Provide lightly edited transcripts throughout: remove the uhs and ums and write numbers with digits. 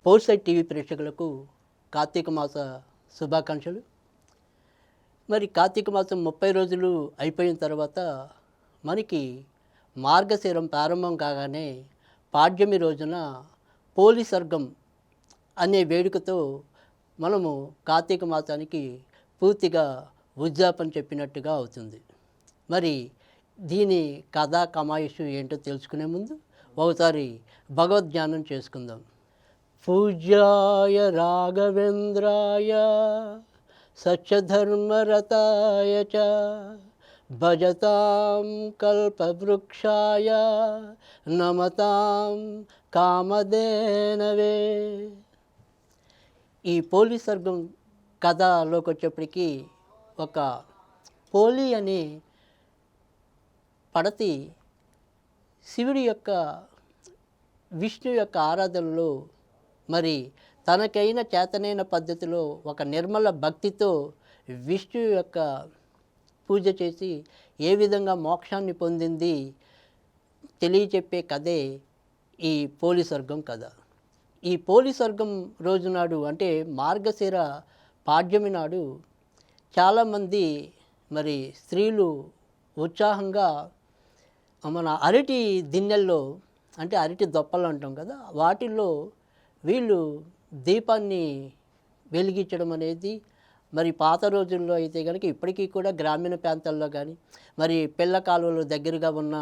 Four side TV ప్రేక్షకులకు కార్తీక మాస శుభాకాంక్షలు. మరి కార్తీక మాసం 30 రోజులు అయిపోయిన తర్వాత మనకి మార్గశిరం ప్రారంభం కాగానే పాడ్యమి రోజున పోలి సర్గం అనే వేడుకతో మనము కార్తీక మాసానికి పూర్తిగా ఉద్యాపన చెప్పినట్టుగా అవుతుంది. మరి దీని కథా కమాయిషు ఏంటో తెలుసుకునే ముందు ఒకసారి భగవద్జ్ఞానం చేసుకుందాం. పూజ్యాయ రాఘవేంద్రాయ సత్యధర్మరతాయ చ భజతాం కల్పవృక్షాయ నమతాం కామధేనవే. ఈ పోలి సర్గం కథలోకి వచ్చేప్పటికీ ఒక పోలి అనే పడతి శివుడి యొక్క విష్ణు యొక్క ఆరాధనలో మరి తనకైన చేతనైన పద్ధతిలో ఒక నిర్మల భక్తితో విష్ణు యొక్క పూజ చేసి ఏ విధంగా మోక్షాన్ని పొందింది తెలియచెప్పే కథే ఈ పోలి సర్గం కథ. ఈ పోలి సర్గం రోజునాడు అంటే మార్గశిర పాడ్యమి నాడు చాలామంది మరి స్త్రీలు ఉత్సాహంగా మన అరటి దిన్నెల్లో అంటే అరటి దొప్పలు అంటాం కదా, వాటిల్లో వీళ్ళు దీపాన్ని వెలిగించడం అనేది మరి పాత రోజుల్లో అయితే కనుక ఇప్పటికీ కూడా గ్రామీణ ప్రాంతాల్లో కానీ మరి పిల్ల కాలువలు దగ్గరగా ఉన్న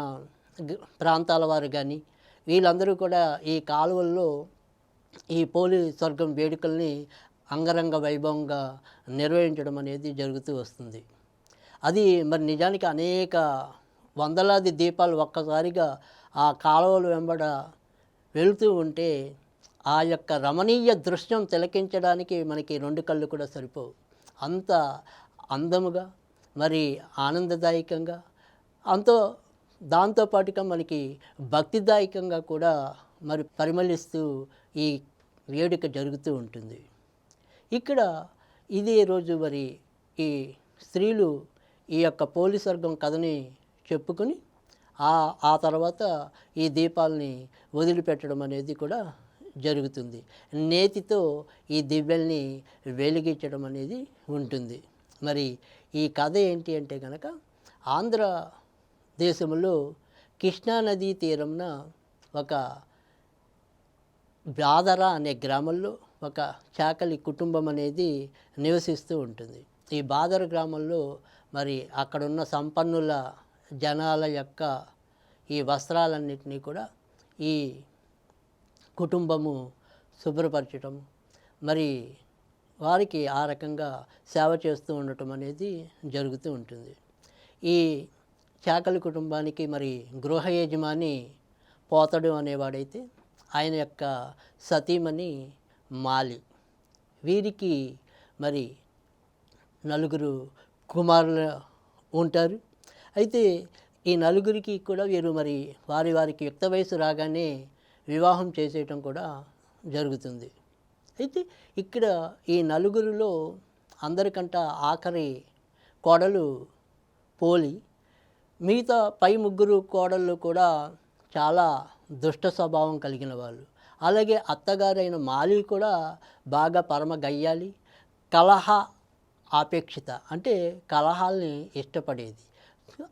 ప్రాంతాల వారు కానీ వీళ్ళందరూ కూడా ఈ కాలువల్లో ఈ పోలి స్వర్గం వేడుకల్ని అంగరంగ వైభవంగా నిర్వహించడం అనేది జరుగుతూ వస్తుంది. అది మరి నిజానికి అనేక వందలాది దీపాలు ఒక్కసారిగా ఆ కాలువలు వెంబడ వెళుతూ ఉంటే ఆ యొక్క రమణీయ దృశ్యం తిలకించడానికి మనకి రెండు కళ్ళు కూడా సరిపోవు. అంత అందముగా మరి ఆనందదాయకంగా దాంతోపాటుగా మనకి భక్తిదాయకంగా కూడా మరి పరిమళిస్తూ ఈ వేడుక జరుగుతూ ఉంటుంది. ఇక్కడ ఇదే రోజు మరి ఈ స్త్రీలు ఈ యొక్క పోలి సర్గం కథని చెప్పుకొని ఆ తర్వాత ఈ దీపాలని వదిలిపెట్టడం అనేది కూడా జరుగుతుంది. నేతితో ఈ దివ్యల్ని వెలిగించడం అనేది ఉంటుంది. మరి ఈ కథ ఏంటి అంటే కనుక ఆంధ్రదేశంలో కృష్ణానదీ తీరంన ఒక బాదర అనే గ్రామంలో ఒక చాకలి కుటుంబం అనేది నివసిస్తూ ఉంటుంది. ఈ బాదర గ్రామంలో మరి అక్కడున్న సంపన్నుల జనాల యొక్క ఈ వస్త్రాలన్నింటినీ కూడా ఈ కుటుంబము శుభ్రపరచడం మరి వారికి ఆ రకంగా సేవ చేస్తూ ఉండటం అనేది జరుగుతూ ఉంటుంది. ఈ చాకలి కుటుంబానికి మరి గృహ యజమాని పోతడు అనేవాడైతే ఆయన యొక్క సతీమణి మాలి. వీరికి మరి నలుగురు కుమారులు ఉంటారు. అయితే ఈ నలుగురికి కూడా వీరు మరి వారికి యుక్త వయసు రాగానే వివాహం చేసేయటం కూడా జరుగుతుంది. అయితే ఇక్కడ ఈ నలుగురిలో అందరికంటే ఆఖరి కోడలు పోలి, మిగతా పై ముగ్గురు కోడళ్ళు కూడా చాలా దుష్ట స్వభావం కలిగిన వాళ్ళు. అలాగే అత్తగారైన మాలి కూడా బాగా పరమ గయ్యాలి, కలహ ఆపేక్షిత అంటే కలహాల్ని ఇష్టపడేది.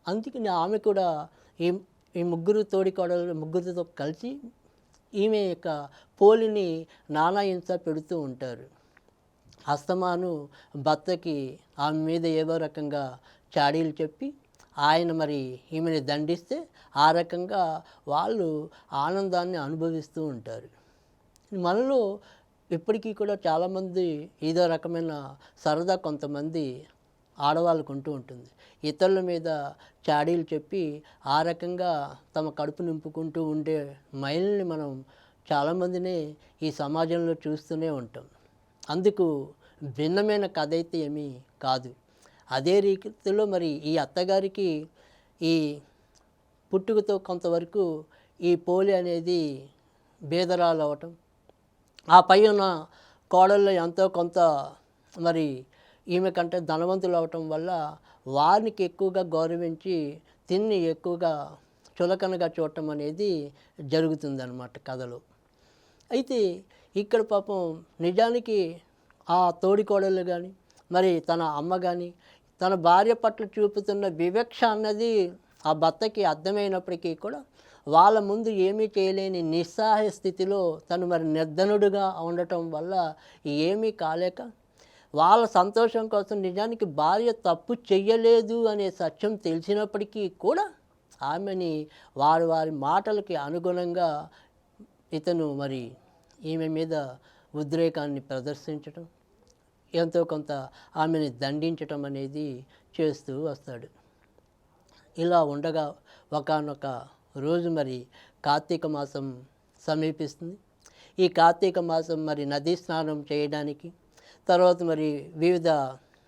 అందుకని ఆమె కూడా ఈ ముగ్గురు తోడి కోడలు ముగ్గురితో కలిసి ఈమె యొక్క పోలిని నానా హింస పెడుతూ ఉంటారు. అస్తమాను భర్తకి ఆమె మీద ఏదో రకంగా చాడీలు చెప్పి ఆయన మరి ఈమెని దండిస్తే ఆ రకంగా వాళ్ళు ఆనందాన్ని అనుభవిస్తూ ఉంటారు. మనలో ఇప్పటికీ కూడా చాలామంది ఏదో రకమైన సరదా కొంతమంది ఆడవాళ్ళకు ఉంటూ ఉంటుంది. ఇతరుల మీద చాడీలు చెప్పి ఆ రకంగా తమ కడుపు నింపుకుంటూ ఉండే మహిళల్ని మనం చాలామందినే ఈ సమాజంలో చూస్తూనే ఉంటాం. అందుకు భిన్నమైన కథ అయితే ఏమీ కాదు. అదే రీతిలో మరి ఈ అత్తగారికి ఈ పుట్టుకతో కొంతవరకు ఈ పోలి అనేది బేదరాలు అవటం, ఆ పై ఉన్న కోడళ్ళు ఎంతో కొంత మరి ఈమె కంటే ధనవంతులు అవటం వల్ల వారికి ఎక్కువగా గౌరవించి తిన్ని ఎక్కువగా చులకనగా చూడటం అనేది జరుగుతుందన్నమాట కథలో. అయితే ఇక్కడ పాపం నిజానికి ఆ తోడికోడళ్ళు కానీ మరి తన అమ్మ కానీ తన భార్య పట్ల చూపుతున్న వివక్ష అన్నది ఆ భర్తకి అర్థమైనప్పటికీ కూడా వాళ్ళ ముందు ఏమీ చేయలేని నిస్సహాయ స్థితిలో తను మరి నిర్ధనుడుగా ఉండటం వల్ల ఏమీ కాలేక వాళ్ళ సంతోషం కోసం నిజానికి భార్య తప్పు చెయ్యలేదు అనే సత్యం తెలిసినప్పటికీ కూడా ఆమెని వారి వారి మాటలకి అనుగుణంగా ఇతను మరి ఈమె మీద ఉద్రేకాన్ని ప్రదర్శించటం ఎంతో కొంత ఆమెని దండించటం అనేది చేస్తూ వస్తాడు. ఇలా ఉండగా ఒకానొక రోజు మరి కార్తీక మాసం సమీపిస్తుంది. ఈ కార్తీక మాసం మరి నదీ స్నానం చేయడానికి, తర్వాత మరి వివిధ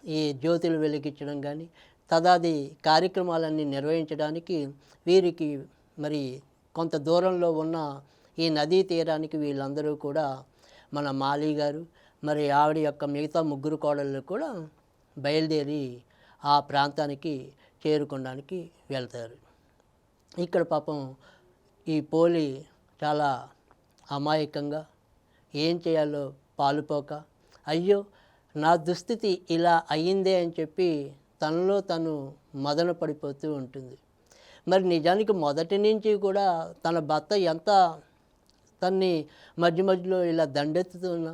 ఈ జ్యోతులు వెలిగించడం కానీ తదాది కార్యక్రమాలన్నీ నిర్వహించడానికి వీరికి మరి కొంత దూరంలో ఉన్న ఈ నదీ తీరానికి వీళ్ళందరూ కూడా మన మాలి గారు మరి ఆవిడ యొక్క మిగతా ముగ్గురు కోడళ్ళు కూడా బయలుదేరి ఆ ప్రాంతానికి చేరుకోవడానికి వెళ్తారు. ఇక్కడ పాపం ఈ పోలి చాలా అమాయకంగా ఏం చేయాలో పాలుపోక, అయ్యో నా దుస్థితి ఇలా అయ్యిందే అని చెప్పి తనలో తను మదన పడిపోతూ ఉంటుంది. మరి నిజానికి మొదటి నుంచి కూడా తన భర్త ఎంత తన్ని మధ్య మధ్యలో ఇలా దండెత్తుతున్నా,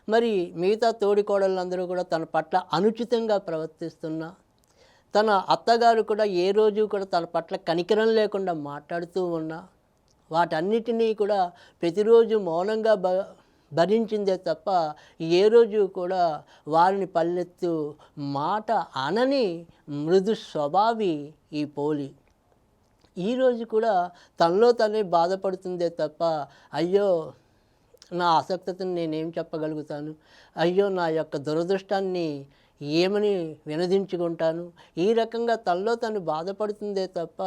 మరి మిగతా తోడికోడళ్ళందరూ కూడా తన పట్ల అనుచితంగా ప్రవర్తిస్తున్నా, తన అత్తగారు కూడా ఏ రోజు కూడా తన పట్ల కనికరం లేకుండా మాట్లాడుతూ ఉన్నా, వాటన్నిటినీ కూడా ప్రతిరోజు మౌనంగా భరించిందే తప్ప ఏ రోజు కూడా వారిని పల్లెత్తు మాట అనని మృదు స్వభావి ఈ పోలి. ఈరోజు కూడా తనలో తనే బాధపడుతుందే తప్ప అయ్యో నా అసక్తతను నేనేం చెప్పగలుగుతాను, అయ్యో నా యొక్క దురదృష్టాన్ని ఏమని వినదించుకుంటాను, ఈ రకంగా తనలో తను బాధపడుతుందే తప్ప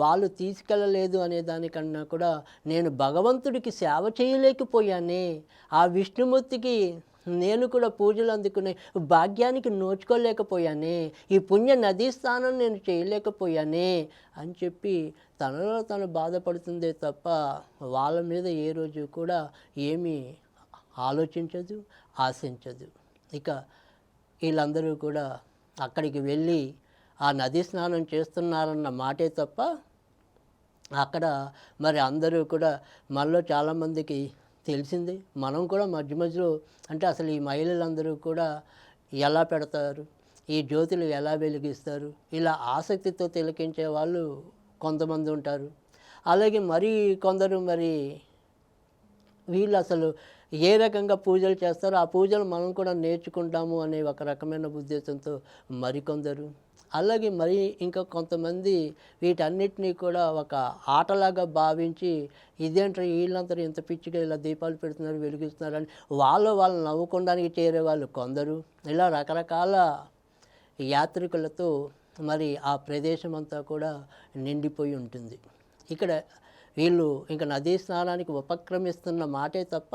వాళ్ళు తీసుకెళ్ళలేదు అనే దానికన్నా కూడా నేను భగవంతుడికి సేవ చేయలేకపోయానే, ఆ విష్ణుమూర్తికి నేను కూడా పూజలు అందుకునే భాగ్యానికి నోచుకోలేకపోయానే, ఈ పుణ్య నదీ స్నానం నేను చేయలేకపోయానే అని చెప్పి తనలో తను బాధపడుతుందే తప్ప వాళ్ళ మీద ఏ రోజు కూడా ఏమీ ఆలోచించదు, ఆశించదు. ఇక వీళ్ళందరూ కూడా అక్కడికి వెళ్ళి ఆ నదీ స్నానం చేస్తున్నారన్న మాటే తప్ప అక్కడ మరి అందరూ కూడా మనలో చాలామందికి తెలిసింది. మనం కూడా మధ్య మధ్యలో అంటే అసలు ఈ మహిళలందరూ కూడా ఎలా పెడతారు, ఈ జ్యోతులు ఎలా వెలిగిస్తారు, ఇలా ఆసక్తితో తిలకించే వాళ్ళు కొంతమంది ఉంటారు. అలాగే మరి కొందరు మరి వీళ్ళు అసలు ఏ రకంగా పూజలు చేస్తారో ఆ పూజలు మనం కూడా నేర్చుకుంటాము అనే ఒక రకమైన ఉద్దేశంతో మరికొందరు, అలాగే మరి ఇంకా కొంతమంది వీటన్నిటినీ కూడా ఒక ఆటలాగా భావించి ఇదేంటో వీళ్ళందరూ ఇంత పిచ్చిగా ఇలా దీపాలు పెడుతున్నారు, వెలిగిస్తున్నారు అని వాళ్ళు నవ్వుకోవడానికి చేరే వాళ్ళు కొందరు. ఇలా రకరకాల యాత్రికులతో మరి ఆ ప్రదేశం అంతా కూడా నిండిపోయి ఉంటుంది. ఇక్కడ వీళ్ళు ఇంకా నదీ స్నానానికి ఉపక్రమిస్తున్న మాటే తప్ప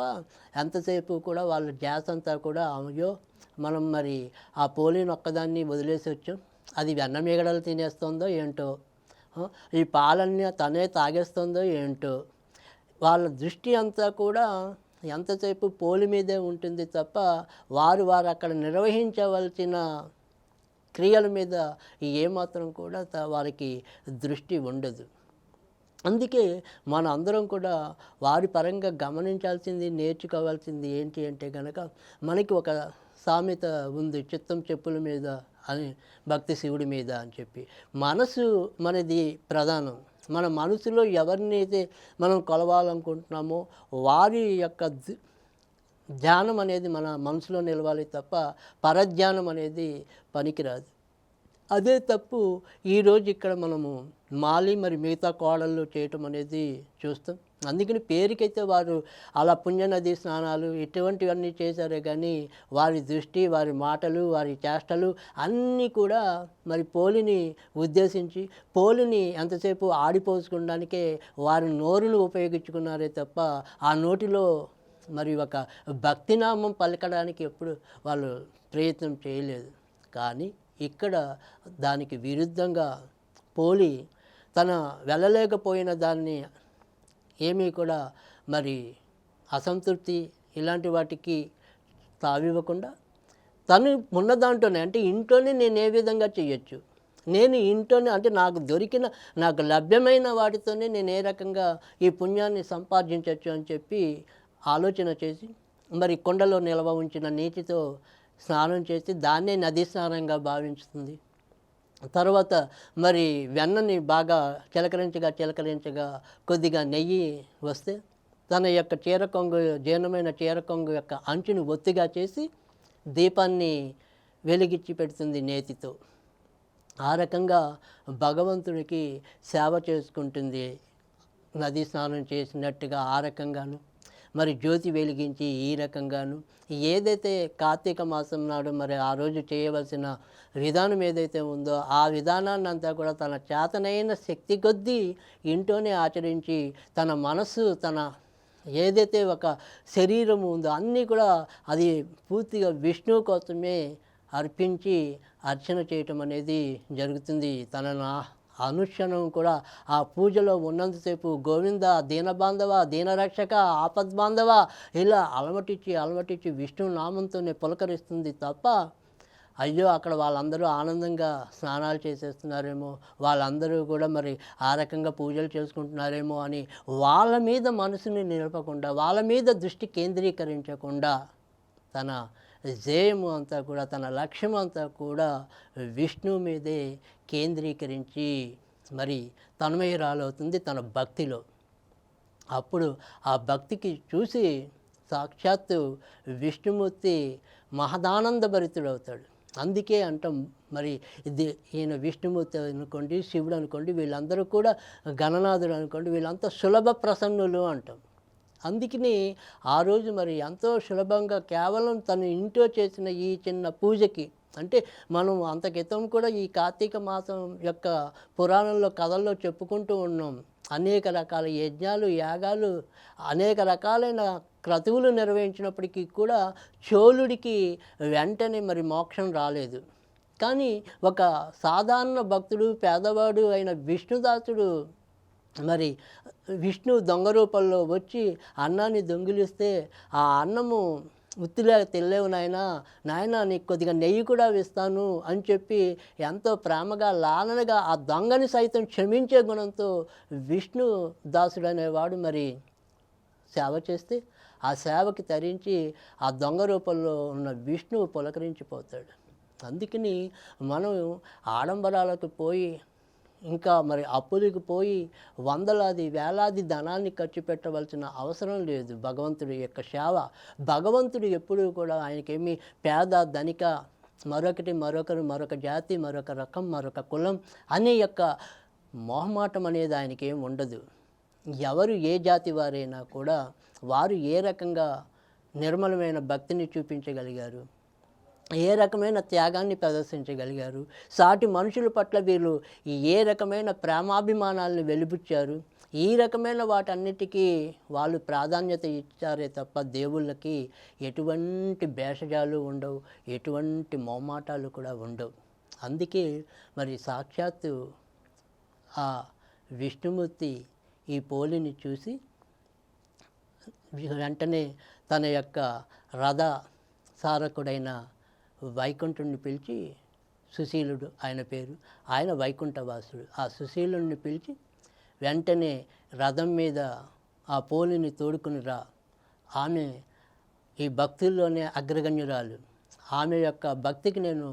ఎంతసేపు కూడా వాళ్ళ ధ్యాస అంతా కూడా అయ్యో మనం మరి ఆ పోలిని ఒక్కదాన్ని వదిలేసి వచ్చాం, అది వెన్న మిగడలు తినేస్తుందో ఏంటో, ఈ పాలన్నీ తనే తాగేస్తుందో ఏంటో, వాళ్ళ దృష్టి అంతా కూడా ఎంతసేపు పోలి మీదే ఉంటుంది తప్ప వారు అక్కడ నిర్వహించవలసిన క్రియల మీద ఏమాత్రం కూడా వారికి దృష్టి ఉండదు. అందుకే మన అందరం కూడా వారి పరంగా గమనించాల్సింది, నేర్చుకోవాల్సింది ఏంటి అంటే కనుక మనకి ఒక సామెత ఉంది, చిత్తం చెప్పుల మీద అని భక్తి శివుడి మీద అని చెప్పి. మనసు మనది ప్రధానం. మన మనసులో ఎవరినైతే మనం కొలవాలనుకుంటున్నామో వారి యొక్క ధ్యానం అనేది మన మనసులో నిలవాలి తప్ప పరధ్యానం అనేది పనికిరాదు. అదే తప్పు ఈరోజు ఇక్కడ మనము మాలి మరి మిగతా కోడళ్ళు చేయటం అనేది చూస్తాం. అందుకని పేరుకైతే వారు అలా పుణ్యనది స్నానాలు ఇటువంటివన్నీ చేశారే కానీ వారి దృష్టి, వారి మాటలు, వారి చేష్టలు అన్నీ కూడా మరి పోలిని ఉద్దేశించి పోలిని ఎంతసేపు ఆడిపోసుకోవడానికే వారి నోరును ఉపయోగించుకున్నారే తప్ప ఆ నోటిలో మరి ఒక భక్తినామం పలకడానికి ఎప్పుడు వాళ్ళు ప్రయత్నం చేయలేదు. కానీ ఇక్కడ దానికి విరుద్ధంగా పోలి తన వెళ్ళలేకపోయిన దాన్ని ఏమీ కూడా మరి అసంతృప్తి ఇలాంటి వాటికి తావివ్వకుండా తను ఉన్న దాంట్లోనే అంటే ఇంట్లోనే నేను ఏ విధంగా చేయొచ్చు, నేను ఇంట్లోనే అంటే నాకు దొరికిన నాకు లభ్యమైన వాటితోనే నేను ఏ రకంగా ఈ పుణ్యాన్ని సంపాదించవచ్చు అని చెప్పి ఆలోచన చేసి మరి కొండలో నిల్వ ఉంచిన నీటితో స్నానం చేసి దాన్నే నదీ స్నానంగా భావించుతుంది. తర్వాత మరి వెన్నని బాగా చిలకరించగా కొద్దిగా నెయ్యి వస్తే తన యొక్క చీరకొంగు జీర్ణమైన చీరకొంగు యొక్క అంచుని ఒత్తిగా చేసి దీపాన్ని వెలిగించి పెడుతుంది నేతితో. ఆ రకంగా భగవంతుడికి సేవ చేసుకుంటుంది నదీ స్నానం చేసినట్టుగా ఆ రకంగాను, మరి జ్యోతి వెలిగించి ఈ రకంగాను. ఏదైతే కార్తీక మాసం నాడు మరి ఆ రోజు చేయవలసిన విధానం ఏదైతే ఉందో ఆ విధానాన్ని అంతా కూడా తన చేతనైన శక్తి కొద్దీ ఇంట్లోనే ఆచరించి తన మనస్సు తన ఏదైతే ఒక శరీరం ఉందో అన్నీ కూడా అది పూర్తిగా విష్ణువు కోసమే అర్పించి అర్చన చేయటం అనేది జరుగుతుంది. తనను అనుక్షణం కూడా ఆ పూజలో ఉన్నంతసేపు గోవింద దీనబాంధవ దీనరక్షక ఆపద్బాంధవ ఇలా అలమటించి విష్ణు నామంతోనే పులకరిస్తుంది తప్ప అయ్యో అక్కడ వాళ్ళందరూ ఆనందంగా స్నానాలు చేసేస్తున్నారేమో, వాళ్ళందరూ కూడా మరి ఆ రకంగా పూజలు చేసుకుంటున్నారేమో అని వాళ్ళ మీద మనసుని నిలపకుండా, వాళ్ళ మీద దృష్టి కేంద్రీకరించకుండా తన ధ్యేయము అంతా కూడా తన లక్ష్యం అంతా కూడా విష్ణువు మీదే కేంద్రీకరించి మరి తన్మయురాలవుతుంది తన భక్తిలో. అప్పుడు ఆ భక్తికి చూసి సాక్షాత్తు విష్ణుమూర్తి మహదానందభరితుడవుతాడు. అందుకే అంటాం మరి ఈయన విష్ణుమూర్తి అనుకోండి, శివుడు అనుకోండి, వీళ్ళందరూ కూడా గణనాథుడు అనుకోండి, వీళ్ళంతా సులభ ప్రసన్నులు అంటాం. అందుకని ఆ రోజు మరి ఎంతో సులభంగా కేవలం తను ఇంట్లో చేసిన ఈ చిన్న పూజకి అంటే మనం అంత క్రితం కూడా ఈ కార్తీక మాసం యొక్క పురాణంలో కథల్లో చెప్పుకుంటూ ఉన్నాం. అనేక రకాల యజ్ఞాలు యాగాలు అనేక రకాలైన క్రతువులు నిర్వహించినప్పటికీ కూడా చోళుడికి వెంటనే మరి మోక్షం రాలేదు. కానీ ఒక సాధారణ భక్తుడు పేదవాడు అయిన విష్ణుదాసుడు మరి విష్ణు దొంగ రూపంలో వచ్చి అన్నాన్ని దొంగిలిస్తే ఆ అన్నము ఉత్తిలా తెల్లేవు నాయన నీకు కొద్దిగా నెయ్యి కూడా ఇస్తాను అని చెప్పి ఎంతో ప్రేమగా లాలనగా ఆ దొంగని సైతం క్షమించే గుణంతో విష్ణు దాసుడు అనేవాడు మరి సేవ చేస్తే ఆ సేవకి తరించి ఆ దొంగ రూపంలో ఉన్న విష్ణువు పులకరించిపోతాడు. అందుకని మనం ఆడంబరాలకు పోయి ఇంకా మరి అప్పులకు పోయి వందలాది వేలాది ధనాన్ని ఖర్చు పెట్టవలసిన అవసరం లేదు. భగవంతుడి యొక్క సేవ భగవంతుడు ఎప్పుడూ కూడా ఆయనకేమి పేద ధనిక మరొక జాతి మరొక రకం మరొక కులం అనే యొక్క మొహమాటం అనేది ఆయనకేం ఉండదు. ఎవరు ఏ జాతి వారైనా కూడా వారు ఏ రకంగా నిర్మలమైన భక్తిని చూపించగలిగారు, ఏ రకమైన త్యాగాన్ని ప్రదర్శించగలిగారు, సాటి మనుషుల పట్ల వీళ్ళు ఏ రకమైన ప్రేమాభిమానాలను వెలిబుచ్చారు, ఈ రకమైన వాటన్నిటికీ వాళ్ళు ప్రాధాన్యత ఇచ్చారే తప్ప దేవుళ్ళకి ఎటువంటి భేషజాలు ఉండవు, ఎటువంటి మొహమాటాలు కూడా ఉండవు. అందుకే మరి సాక్షాత్తు ఆ విష్ణుమూర్తి ఈ పోలిని చూసి వెంటనే తన యొక్క రథ సారకుడైన వైకుంఠుడిని పిలిచి, సుశీలుడు ఆయన పేరు, ఆయన వైకుంఠవాసుడు, ఆ సుశీలుడిని పిలిచి వెంటనే రథం మీద ఆ పోలిని తోడుకుని రా, ఆమె ఈ భక్తుల్లోనే అగ్రగణ్యురాలు, ఆమె యొక్క భక్తికి నేను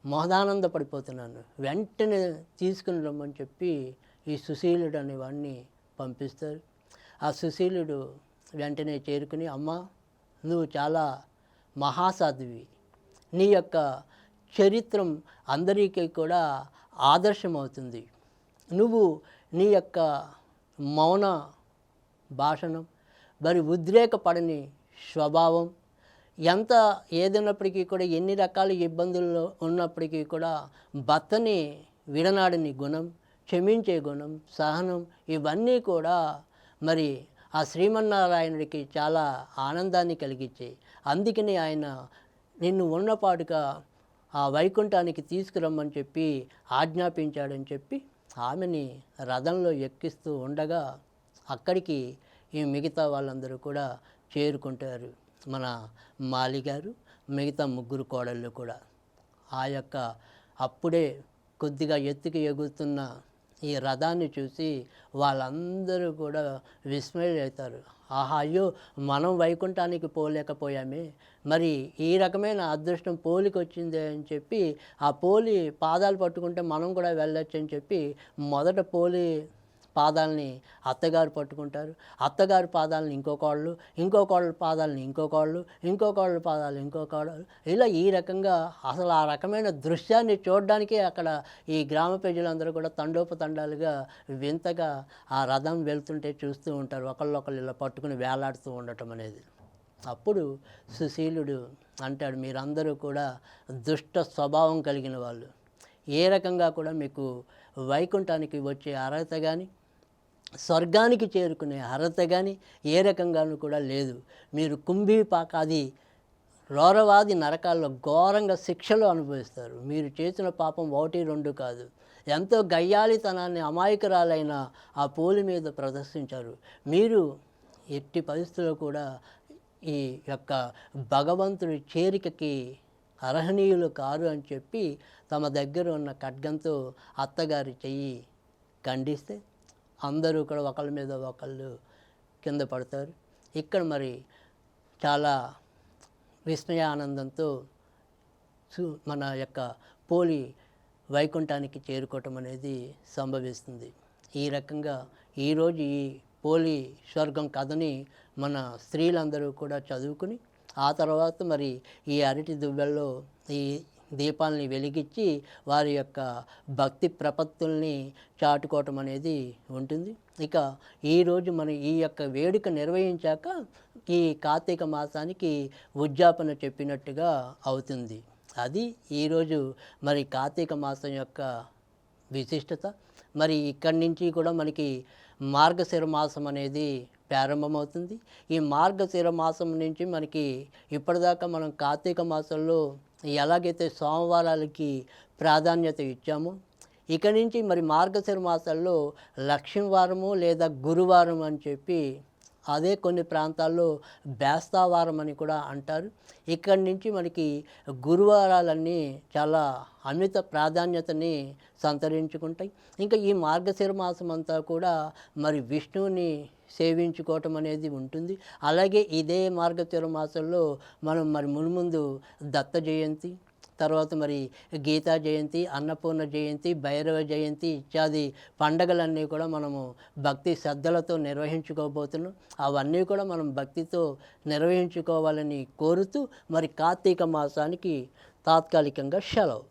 మహదానందపడిపోతున్నాను, వెంటనే తీసుకుని రమ్మని చెప్పి ఈ సుశీలుడు అనేవాడిని పంపిస్తారు. ఆ సుశీలుడు వెంటనే చేరుకుని, అమ్మ నువ్వు చాలా మహాసాధ్వి, నీ యొక్క చరిత్రం అందరికీ కూడా ఆదర్శమవుతుంది, నువ్వు నీ యొక్క మౌన భాషణం మరి ఉద్రేకపడని స్వభావం ఎంత ఏదైనప్పటికీ కూడా ఎన్ని రకాల ఇబ్బందుల్లో ఉన్నప్పటికీ కూడా భర్తని విడనాడని గుణం, క్షమించే గుణం, సహనం ఇవన్నీ కూడా మరి ఆ శ్రీమన్నారాయణుడికి చాలా ఆనందాన్ని కలిగించాయి. అందుకని ఆయన నిన్ను ఉన్నపాటుగా ఆ వైకుంఠానికి తీసుకురమ్మని చెప్పి ఆజ్ఞాపించాడని చెప్పి ఆమెని రథంలో ఎక్కిస్తూ ఉండగా అక్కడికి ఈ మిగతా వాళ్ళందరూ కూడా చేరుకుంటారు. మన మాలిగారు, మిగతా ముగ్గురు కోడళ్ళు కూడా ఆ యొక్క అప్పుడే కొద్దిగా ఎత్తుకు ఎగురుతున్న ఈ రథాన్ని చూసి వాళ్ళందరూ కూడా విస్మయులవుతారు. ఆహా, అయ్యో, మనం వైకుంఠానికి పోలేకపోయామే, మరి ఈ రకమైన అదృష్టం పోలికి వచ్చిందే అని చెప్పి ఆ పోలి పాదాలు పట్టుకుంటే మనం కూడా వెళ్ళొచ్చు అని చెప్పి మొదట పోలి పాదాలని అత్తగారు పట్టుకుంటారు. అత్తగారి పాదాలను ఇంకోకోళ్ళు, ఇంకోకోళ్ళ పాదాలను ఇంకోకోళ్ళు, ఇంకోకోళ్ళ పాదాలు ఇంకోకోళ్ళు, ఇలా ఈ రకంగా అసలు ఆ రకమైన దృశ్యాన్ని చూడడానికే అక్కడ ఈ గ్రామ ప్రజలందరూ కూడా తండోపతండాలుగా వింతగా ఆ రథం వెళ్తుంటే చూస్తూ ఉంటారు. ఒకళ్ళొకళ్ళు ఇలా పట్టుకుని వేలాడుతూ ఉండటం అనేది. అప్పుడు సుశీలుడు అంటాడు, మీరందరూ కూడా దుష్ట స్వభావం కలిగిన వాళ్ళు, ఏ రకంగా కూడా మీకు వైకుంఠానికి వచ్చే అర్హత కానీ స్వర్గానికి చేరుకునే అర్హత కానీ ఏ రకంగానూ కూడా లేదు. మీరు కుంభీపాకాది రోరవాది నరకాల్లో ఘోరంగా శిక్షలు అనుభవిస్తారు. మీరు చేసిన పాపం 1, 2 కాదు, ఎంతో గయ్యాళితనాన్ని అమాయకురాలైన ఆ పోలి మీద ప్రదర్శించారు. మీరు ఎట్టి పరిస్థితుల్లో కూడా ఈ యొక్క భగవంతుడి చేరికకి అర్హనీయులు కారు అని చెప్పి తమ దగ్గర ఉన్న ఖడ్గంతో అత్తగారి చెయ్యి ఖండిస్తే అందరూ కూడా ఒకళ్ళ మీద ఒకళ్ళు కింద పడతారు. ఇక్కడ మరి చాలా విస్మయానందంతో మన యొక్క పోలి వైకుంఠానికి చేరుకోవటం అనేది సంభవిస్తుంది. ఈ రకంగా ఈరోజు ఈ పోలి స్వర్గం కథని మన స్త్రీలందరూ కూడా చదువుకుని ఆ తర్వాత మరి ఈ అరటి దువ్వెల్లో ఈ దీపాలని వెలిగించి వారి యొక్క భక్తి ప్రపత్తుల్ని చాటుకోవటం అనేది ఉంటుంది. ఇక ఈరోజు మనం ఈ యొక్క వేడుక నిర్వహించాక ఈ కార్తీక మాసానికి ఉద్యాపన చెప్పినట్టుగా అవుతుంది. అది ఈరోజు మరి కార్తీక మాసం యొక్క విశిష్టత. మరి ఇక్కడి నుంచి కూడా మనకి మార్గశిర మాసం అనేది ప్రారంభమవుతుంది. ఈ మార్గశిర మాసం నుంచి మనకి ఇప్పటిదాకా మనం కార్తీక మాసంలో ఎలాగైతే సోమవారాలకి ప్రాధాన్యత ఇచ్చామో, ఇక నుంచి మరి మార్గశిర మాసాల్లో లక్ష్మీవారము లేదా గురువారం అని చెప్పి, అదే కొన్ని ప్రాంతాల్లో బేస్తావారం అని కూడా అంటారు. ఇక్కడి నుంచి మనకి గురువారాలన్నీ చాలా అమిత ప్రాధాన్యతని సంతరించుకుంటాయి. ఇంకా ఈ మార్గశిర మాసం అంతా కూడా మరి విష్ణువుని సేవించుకోవటం అనేది ఉంటుంది. అలాగే ఇదే మార్గశిర మాసంలో మనం మరి మున్ముందు దత్త జయంతి, తర్వాత మరి గీతా జయంతి, అన్నపూర్ణ జయంతి, భైరవ జయంతి ఇత్యాది పండగలన్నీ కూడా మనము భక్తి శ్రద్ధలతో నిర్వహించుకోబోతున్నాం. అవన్నీ కూడా మనం భక్తితో నిర్వహించుకోవాలని కోరుతూ మరి కార్తీక మాసానికి తాత్కాలికంగా సెలవు.